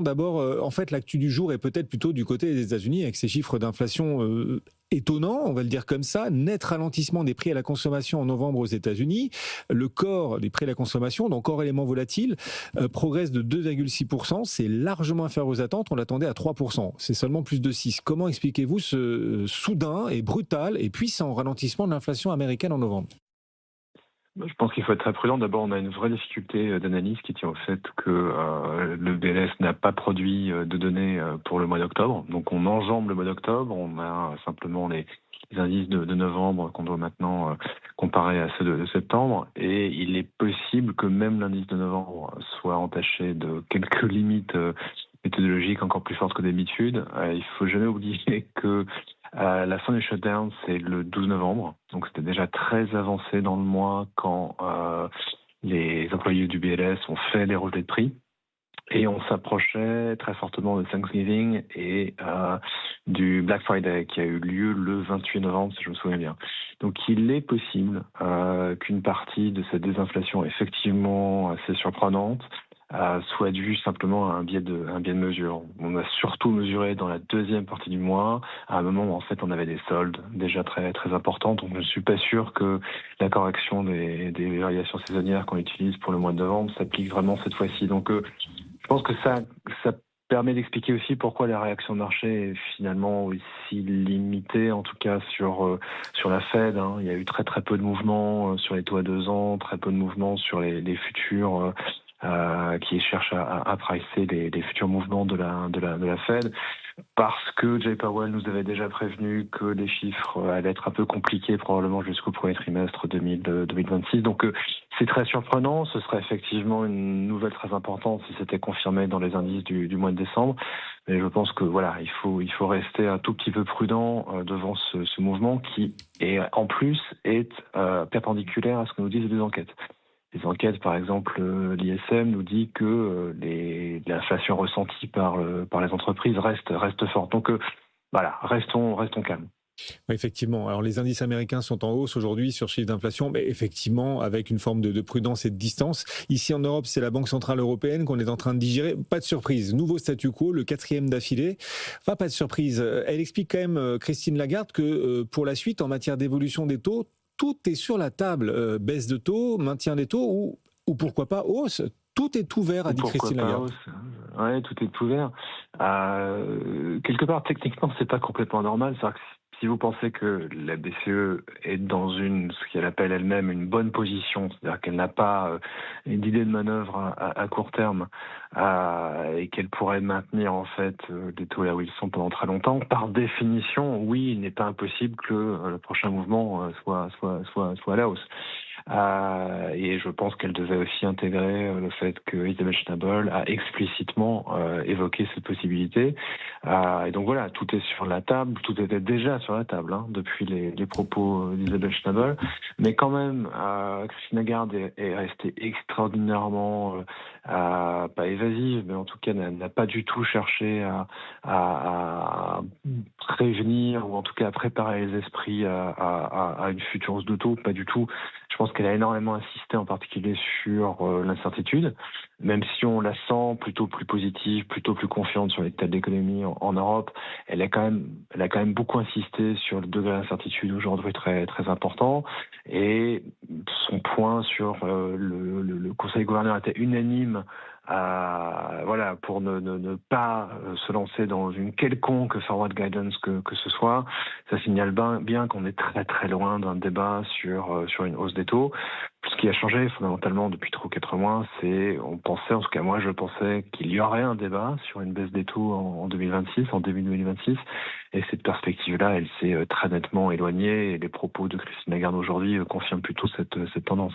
D'abord, en fait, l'actu du jour est peut-être plutôt du côté des États-Unis avec ces chiffres d'inflation étonnants, on va le dire comme ça. Net ralentissement des prix à la consommation en novembre aux États-Unis. Le corps des prix à la consommation, donc corps élément volatile, progresse de 2,6%. C'est largement inférieur aux attentes. On l'attendait à 3%. C'est seulement plus de 6. Comment expliquez-vous ce soudain et brutal et puissant ralentissement de l'inflation américaine en novembre? Je pense qu'il faut être très prudent. D'abord, on a une vraie difficulté d'analyse qui tient au fait que le BLS n'a pas produit de données pour le mois d'octobre. Donc on enjambe le mois d'octobre, on a simplement les indices de novembre qu'on doit maintenant comparer à ceux de septembre. Et il est possible que même l'indice de novembre soit entaché de quelques limites méthodologiques encore plus fortes que d'habitude. Il faut jamais oublier que la fin du shutdown, c'est le 12 novembre. Donc, c'était déjà très avancé dans le mois quand les employés du BLS ont fait les relevés de prix. Et on s'approchait très fortement de Thanksgiving et du Black Friday qui a eu lieu le 28 novembre, si je me souviens bien. Donc, il est possible qu'une partie de cette désinflation effectivement assez surprenante soit dû simplement à un biais de mesure. On a surtout mesuré dans la deuxième partie du mois, à un moment où en fait on avait des soldes déjà très très importants. Donc je ne suis pas sûr que la correction des variations saisonnières qu'on utilise pour le mois de novembre s'applique vraiment cette fois-ci. Donc je pense que ça permet d'expliquer aussi pourquoi la réaction de marché est finalement aussi limitée, en tout cas sur la Fed. Il y a eu très très peu de mouvements sur les taux à 2 ans, très peu de mouvements sur les futurs qui cherchent à pricer les futurs mouvements de la Fed, parce que Jay Powell nous avait déjà prévenu que les chiffres allaient être un peu compliqués probablement jusqu'au premier trimestre 2026. Donc c'est très surprenant, ce serait effectivement une nouvelle très importante si c'était confirmé dans les indices du mois de décembre. Mais je pense que voilà, il faut rester un tout petit peu prudent devant ce mouvement qui est en plus perpendiculaire à ce que nous disent les enquêtes. Les enquêtes, par exemple, l'ISM nous dit que l'inflation ressentie par les entreprises reste forte. Donc voilà, restons calmes. Oui, effectivement. Alors, les indices américains sont en hausse aujourd'hui sur chiffre d'inflation, mais effectivement, avec une forme de prudence et de distance. Ici, en Europe, c'est la Banque Centrale Européenne qu'on est en train de digérer. Pas de surprise. Nouveau statu quo, le 4e d'affilée. Enfin, pas de surprise. Elle explique quand même, Christine Lagarde, que pour la suite, en matière d'évolution des taux, tout est sur la table. Baisse de taux, maintien des taux ou pourquoi pas hausse. Tout est ouvert, a Ou dit pourquoi Christine pas Lagarde. hausse. Ouais, tout est ouvert. Quelque part, techniquement, c'est pas complètement normal. C'est-à-dire que si vous pensez que la BCE est dans ce qu'elle appelle elle-même une bonne position, c'est-à-dire qu'elle n'a pas d'idée de manœuvre à court terme et qu'elle pourrait maintenir en fait les taux là où ils sont pendant très longtemps, par définition, oui, il n'est pas impossible que le prochain mouvement soit à la hausse. Et je pense qu'elle devait aussi intégrer le fait que Isabelle Schnabel a explicitement évoqué cette possibilité. Et donc voilà, tout est sur la table, tout était déjà sur la table depuis les propos d'Isabelle Schnabel. Mais quand même, Christine Lagarde est restée extraordinairement, pas évasive, mais en tout cas n'a pas du tout cherché à prévenir ou en tout cas à préparer les esprits à une future hausse de taux, pas du tout. Je pense qu'elle a énormément insisté en particulier sur l'incertitude, même si on la sent plutôt plus positive, plutôt plus confiante sur l'état de l'économie en Europe. Elle a quand même beaucoup insisté sur le degré d'incertitude aujourd'hui très, très important. Et son point sur le Conseil gouverneur était unanime voilà, pour ne pas se lancer dans une quelconque forward guidance que ce soit. Ça signale bien qu'on est très très loin d'un débat sur une hausse des taux. Ce qui a changé fondamentalement depuis 3 ou 4 mois, on pensait, en tout cas moi je pensais qu'il y aurait un débat sur une baisse des taux en 2026, en début 2026, et cette perspective-là, elle s'est très nettement éloignée, et les propos de Christine Lagarde aujourd'hui confirment plutôt cette tendance.